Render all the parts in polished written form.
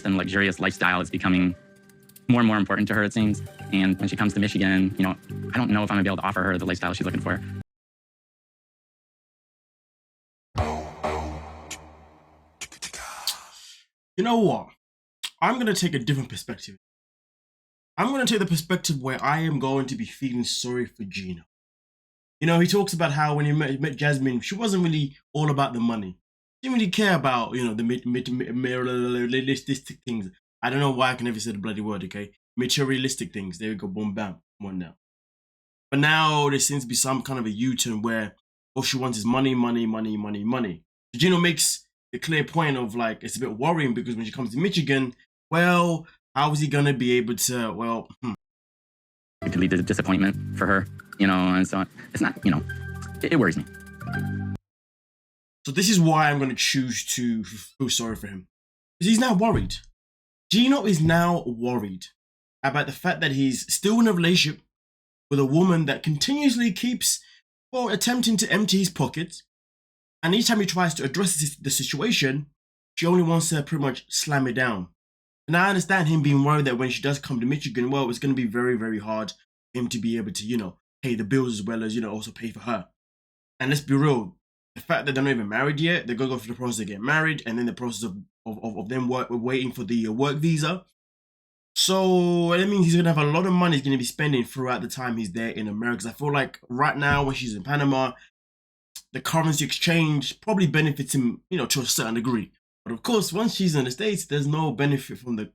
and luxurious lifestyle is becoming more and more important to her, it seems. And when she comes to Michigan, you know, I don't know if I'm gonna be able to offer her the lifestyle she's looking for. You know what? I'm going to take a different perspective. I'm going to take the perspective where I am going to be feeling sorry for Gino. You know, he talks about how when he met Jasmine, she wasn't really all about the money. She didn't really care about, you know, the materialistic things. I don't know why I can never say the bloody word, okay? Materialistic things. There we go, boom, bam, one now. But now there seems to be some kind of a U-turn where all she wants is money, money, money, money, money. So Gino makes the clear point of like, it's a bit worrying because when she comes to Michigan, well, how is he going to be able to, well, It could lead to disappointment for her, you know, and so it's not, you know, it worries me. So this is why I'm going to choose to feel sorry for him. Because he's now worried. Gino is now worried about the fact that he's still in a relationship with a woman that continuously keeps, well, attempting to empty his pockets. And each time he tries to address the situation, she only wants to pretty much slam it down. And I understand him being worried that when she does come to Michigan, well, it's going to be very, very hard for him to be able to, you know, pay the bills as well as, you know, also pay for her. And let's be real, the fact that they're not even married yet, they're going to go through the process of getting married and then the process of them waiting for the work visa. So that means he's going to have a lot of money he's going to be spending throughout the time he's there in America. Because I feel like right now when she's in Panama, the currency exchange probably benefits him, you know, to a certain degree. But of course, once she's in the States, there's no benefit from the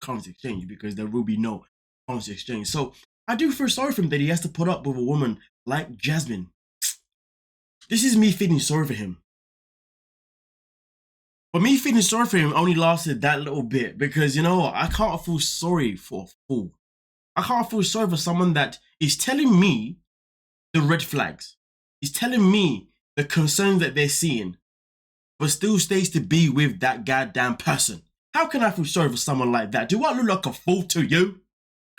currency exchange because there will be no currency exchange. So I do feel sorry for him that he has to put up with a woman like Jasmine. This is me feeling sorry for him. But me feeling sorry for him only lasted that little bit because, you know, I can't feel sorry for a fool. I can't feel sorry for someone that is telling me the red flags. He's telling me the concerns that they're seeing, but still stays to be with that goddamn person. How can I feel sorry for someone like that? Do I look like a fool to you?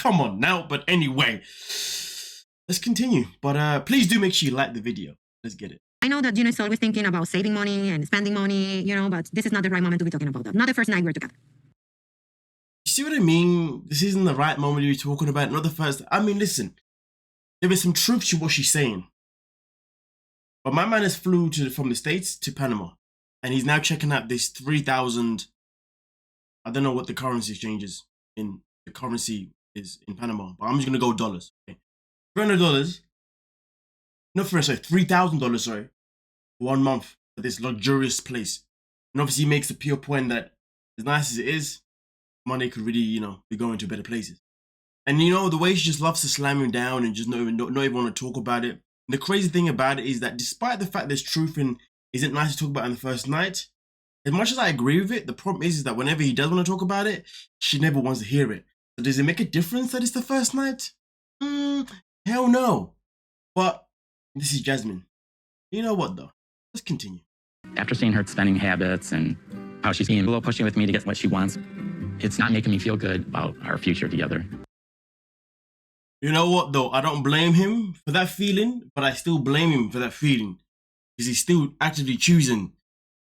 Come on now. But anyway, let's continue. But please do make sure you like the video. Let's get it. I know that Gino is always thinking about saving money and spending money, you know, but this is not the right moment to be talking about that. Not the first night we're together. You see what I mean? This isn't the right moment to be talking about. Not the first. I mean, listen, there is some truth to what she's saying. But my man has flew from the States to Panama. And he's now checking out this 3,000. I don't know what the currency exchange is in. The currency is in Panama. But I'm just going to go dollars. Okay. $300. No, sorry, $3,000, sorry. 1 month for this luxurious place. And obviously he makes the pure point that as nice as it is, money could really, you know, be going to better places. And you know, the way she just loves to slam him down and just not even want to talk about it. And the crazy thing about it is that despite the fact there's truth in isn't nice to talk about on the first night, as much as I agree with it, the problem is that whenever he does want to talk about it, she never wants to hear it. So does it make a difference that it's the first night? Hell no. But this is Jasmine. You know what though? Let's continue. After seeing her spending habits and how she's being a little pushy with me to get what she wants, it's not making me feel good about our future together. You know what though? I don't blame him for that feeling, but I still blame him for that feeling. Because he's still actively choosing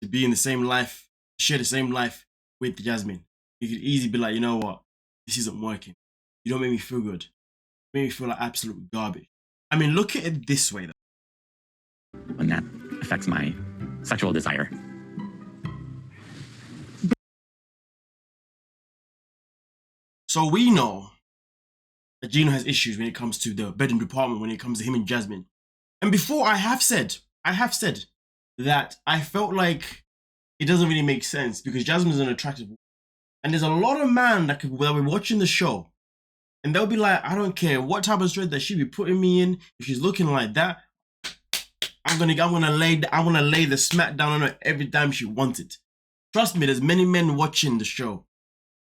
to be in the same life, share the same life with Jasmine. He could easily be like, you know what? This isn't working. You don't make me feel good. You make me feel like absolute garbage. I mean, look at it this way though. When that affects my sexual desire. So we know that Gino has issues when it comes to the bedroom department, when it comes to him and Jasmine. And before I have said that I felt like it doesn't really make sense because Jasmine is an attractive woman. And there's a lot of men that will be watching the show and they'll be like, I don't care what type of stress that she be putting me in. If she's looking like that, I'm gonna lay the smack down on her every time she wants it. Trust me, there's many men watching the show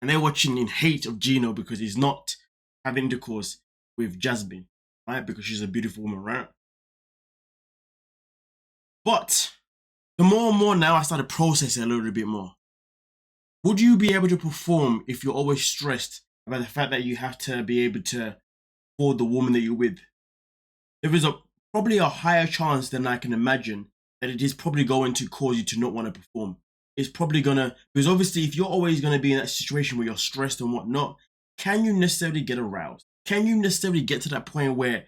and they're watching in hate of Gino because he's not having intercourse with Jasmine, right? Because she's a beautiful woman, right? But the more and more now I started processing a little bit more. Would you be able to perform if you're always stressed about the fact that you have to be able to afford the woman that you're with? There is probably a higher chance than I can imagine that it is probably going to cause you to not want to perform. is probably gonna, because obviously if you're always gonna be in that situation where you're stressed and whatnot, can you necessarily get aroused? Can you necessarily get to that point where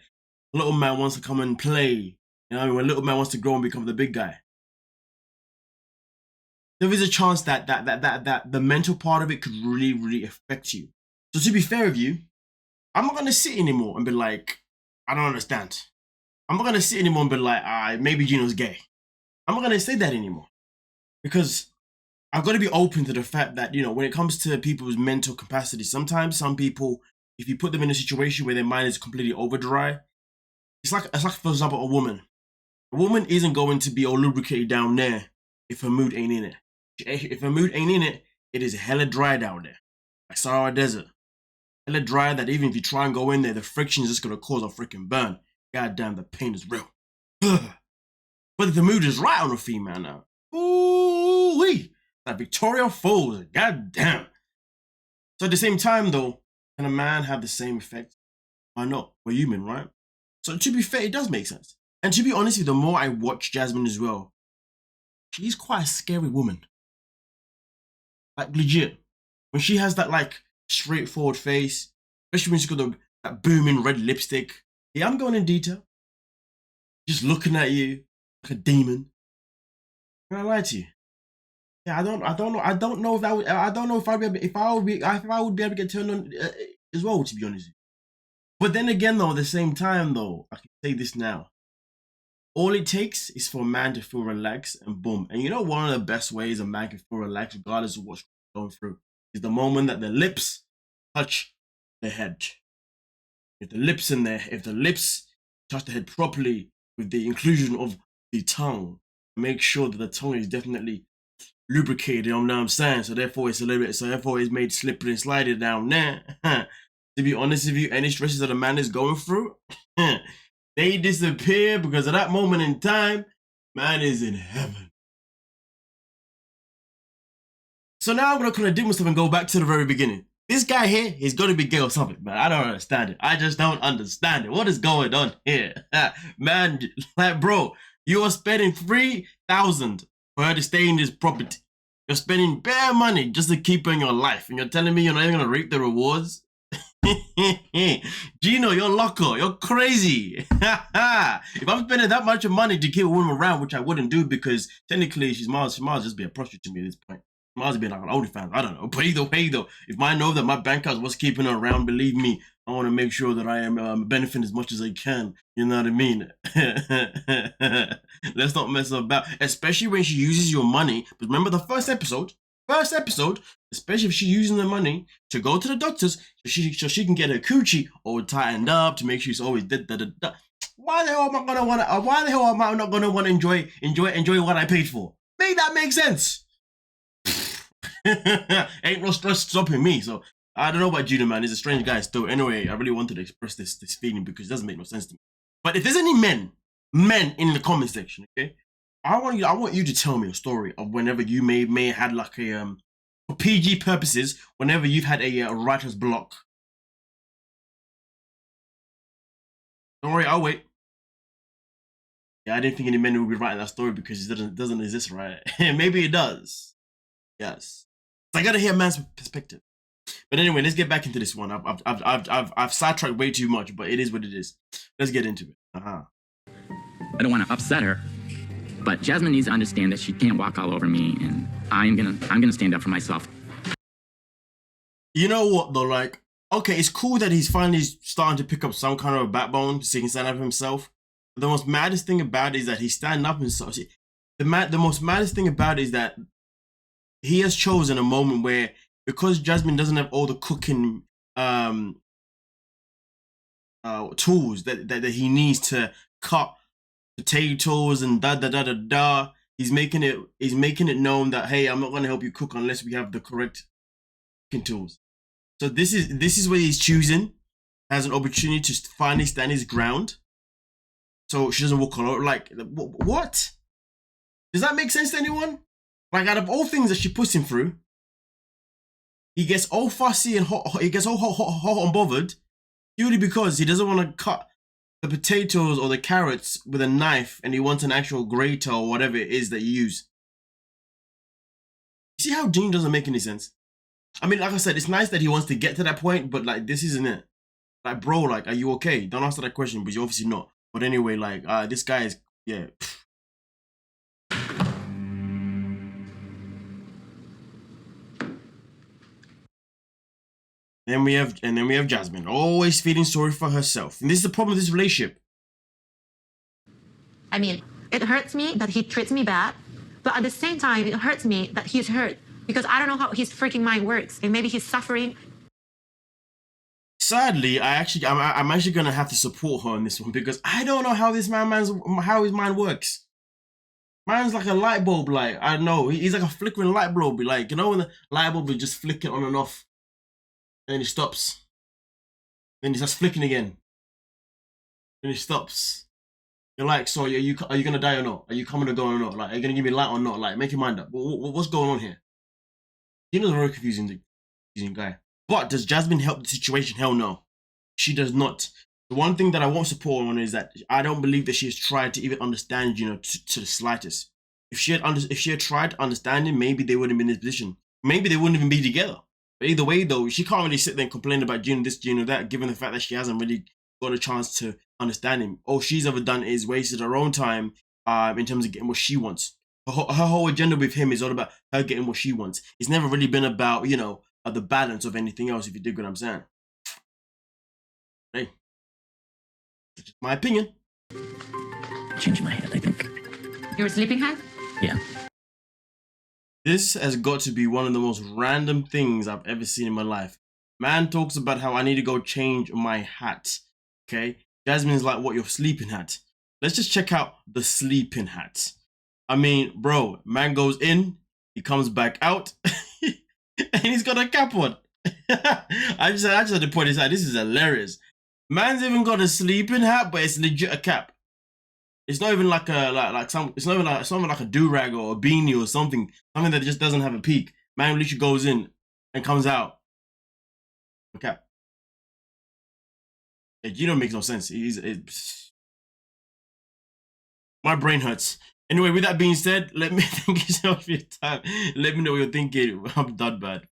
little man wants to come and play? You know what I mean? When little man wants to grow and become the big guy. There is a chance that the mental part of it could really, really affect you. So to be fair with you, I'm not gonna sit anymore and be like, I don't understand. I'm not gonna sit anymore and be like, maybe Gino's gay. I'm not gonna say that anymore. Because I've got to be open to the fact that, you know, when it comes to people's mental capacity, sometimes some people, if you put them in a situation where their mind is completely over dry, it's like for example, a woman. A woman isn't going to be all lubricated down there if her mood ain't in it. If her mood ain't in it, it is hella dry down there. Like Sahara Desert. Hella dry that even if you try and go in there, the friction is just going to cause a freaking burn. God damn, the pain is real. But if the mood is right on a female now, ooh-wee, that Victoria Falls, god damn. So at the same time though, can a man have the same effect? Why not? We're human, right? So to be fair, it does make sense. And to be honest with you, the more I watch Jasmine as well, she's quite a scary woman. Like legit. When she has that like straightforward face, especially when she's got that booming red lipstick. Yeah, I'm going in detail. Just looking at you like a demon. Can I lie to you? Yeah, I don't know if I would be able to get turned on as well, to be honest. But then again, though, at the same time, though, I can say this now. All it takes is for a man to feel relaxed and boom. And you know, one of the best ways a man can feel relaxed, regardless of what's going through, is the moment that the lips touch the head. If the lips touch the head properly with the inclusion of the tongue, make sure that the tongue is definitely lubricated, you know what I'm saying? So therefore it's made slippery and slidey down there. To be honest with you, any stresses that a man is going through, they disappear because at that moment in time, man is in heaven. So now I'm gonna kind of dig myself and go back to the very beginning. This guy here, he's gonna be gay or something, man. I don't understand it. I just don't understand it. What is going on here? Man, like, bro, you are spending $3,000 for her to stay in this property. You're spending bare money just to keep her in your life. And you're telling me you're not even gonna reap the rewards? Gino, you're loco. You're crazy. If I'm spending that much of money to keep a woman around, which I wouldn't do because technically she might just be a prostitute to me at this point. She might be like an OnlyFans. I don't know. But either way, though, if I know that my bank account was keeping her around, believe me, I want to make sure that I am benefiting as much as I can. You know what I mean? Let's not mess about. Especially when she uses your money. But remember the first episode, especially if she's using the money to go to the doctors so she can get her coochie all tightened up to make sure she's always da. Why the hell am I not gonna want to enjoy what I paid for? Make that make sense. Ain't no stress stopping me. So I don't know about Gino, man. He's a strange guy still. Anyway, I really wanted to express this feeling because it doesn't make no sense to me. But if there's any men in the comment section, okay, I want you to tell me a story of whenever you may have had like a for PG purposes, whenever you've had a writer's block. Don't worry, I'll wait. Yeah, I didn't think any men would be writing that story because it doesn't exist, right? Maybe it does. Yes. I gotta hear a man's perspective. But anyway, let's get back into this one. I've sidetracked way too much, but it is what it is. Let's get into it. I don't want to upset her, but Jasmine needs to understand that she can't walk all over me, and I'm gonna stand up for myself. You know what though? Like, okay, it's cool that he's finally starting to pick up some kind of a backbone so he can stand up for himself. But the most maddest thing about it is that he's standing up himself. The most maddest thing about it is that he has chosen a moment where, because Jasmine doesn't have all the cooking tools that he needs to cut potatoes and da, he's making it known that, hey, I'm not going to help you cook unless we have the correct cooking tools. So this is where he's choosing as an opportunity to finally stand his ground, so she doesn't walk all over. Like, what? Does that make sense to anyone? Like, out of all things that she puts him through, he gets all fussy and hot, he gets all hot and bothered purely because he doesn't want to cut the potatoes or the carrots with a knife and he wants an actual grater or whatever it is that you use. See how Gino doesn't make any sense? I mean, like I said, it's nice that he wants to get to that point, but like, this isn't it. Like, bro, like, are you okay? Don't answer that question, but you're obviously not. But anyway, like, this guy is, yeah. Then we have Jasmine, always feeling sorry for herself. And this is the problem with this relationship. I mean, it hurts me that he treats me bad, but at the same time, it hurts me that he's hurt because I don't know how his freaking mind works, and maybe he's suffering. Sadly, I'm actually gonna have to support her on this one because I don't know how how his mind works. Mine's like a light bulb, like, I don't know, he's like a flickering light bulb, like, you know when the light bulb is just flickering on and off, and then it stops, then it starts flicking again, then it stops. You're like, so are you gonna die or not? Are you coming to go or not? Like, are you gonna give me light or not? Like, make your mind up. What's going on here? Gino's a very confusing guy. But does Jasmine help the situation? Hell no. She does not. The one thing that I won't support on is that I don't believe that she has tried to even understand Gino to the slightest. If she had tried to understand him, maybe they wouldn't be in this position. Maybe they wouldn't even be together. But either way, though, she can't really sit there and complain about Gino this, Gino that, given the fact that she hasn't really got a chance to understand him. All she's ever done is wasted her own time in terms of getting what she wants. Her whole agenda with him is all about her getting what she wants. It's never really been about, you know, the balance of anything else, if you dig what I'm saying. Hey, that's just my opinion. Changing my head, I think. Your sleeping head? Yeah. This has got to be one of the most random things I've ever seen in my life. Man talks about how I need to go change my hat. Okay? Jasmine's like, what, your sleeping hat? Let's just check out the sleeping hat. I mean, bro, man goes in, he comes back out, and he's got a cap on. I just had to point this out. This is hilarious. Man's even got a sleeping hat, but it's legit a cap. It's not even like it's not even like a do-rag or a beanie or something that just doesn't have a peak. Man literally goes in and comes out. Okay. Yeah, Gino makes no sense. My brain hurts. Anyway, with that being said, let me thank you so much for your time. Let me know what you're thinking. I'm done, bad.